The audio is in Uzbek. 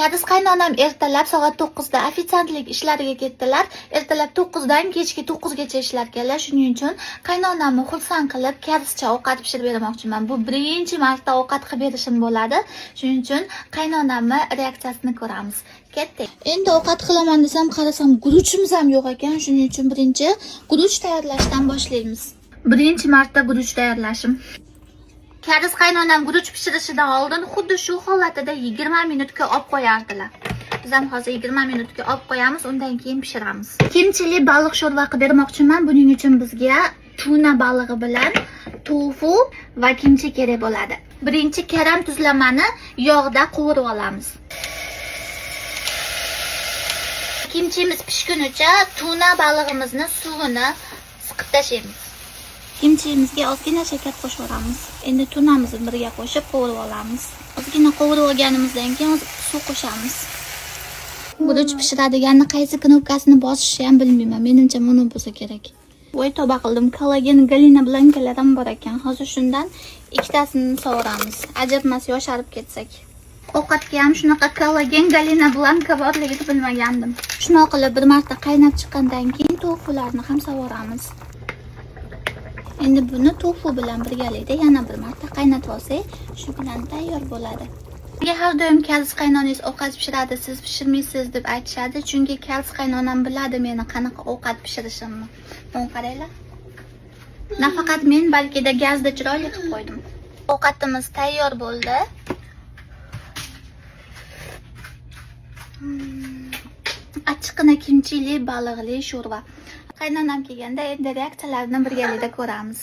Kadiz qaynonam ertalab soat 9 da ofitsiantlik ishlariga ketdilar. Ertalab 9 dan kechki 9 gacha ishlarkanlar. Shuning uchun qaynonamni xursand qilib kadizcha ovqat pishirib bermoqchiman. Bu birinchi marta ovqat qilib berishim bo'ladi. Shuning uchun qaynonamni reaksiyasini ko'ramiz. Ketdik. Endi ovqat qilaman desam, qarasam guruchimiz ham yo'q ekan. Shuning uchun birinchi guruch tayyorlashdan boshlaymiz. Birinchi marta guruch tayyorlashim. Kadiz qaynonam guruch pishirishidan oldin xuddi shu holatida 20 minutga olib qo'yardilar. Biz ham hozir 20 minutga olib qo'yamiz, undan keyin pishiramiz. Kimchili baliq sho'rva qilib bermoqchiman. Buning uchun bizga tuna balig'i bilan tofu va kimchi kerak bo'ladi. Birinchi karam tuzlamani yog'da qovurib olamiz. Kimchimiz pishgunicha tuna balig'imizni suvini siqib tashlaymiz. Kimchimizga ozgina shakar qo'shib olamiz. Endi tunamizni birga qo'shib qovurib olamiz. Ozgina qovurib olganimizdan keyin suv qo'shamiz. Guruch pishiradiganni qaysi knopkasini bosishni ham bilmayman. Menimcha buni bo'lsa kerak. Voy tavba qildim. Kollagen Galina Blankalar ham bor ekan. Hozir shundan ikkitasini sovuramiz. Ajabmas yosharib ketsak. Ovqatga ham shunaqa kollagen Galina Blanka borligini bilmagandim. Shuni qilib bir marta qaynab chiqqandan keyin tofularni ham sovuramiz. Endi buni tofu bilan birgalikda yana bir marta qaynatib olsak, shu bilan tayyor bo'ladi. Menga har doim kadiz qaynonangiz ovqat pishiradi, siz pishirmaysiz deb aytishadi, chunki kadiz qaynonam biladi meni qanaqa ovqat pishirishimni. Buni qaranglar. Nafaqat men, balki da gazda chiroyli qilib qo'ydim. Ovqatimiz tayyor bo'ldi. Achchiqqina kimchili baliqli sho'rva. Qaynonam kelganda endi reaksiyalarni birgalikda ko'ramiz.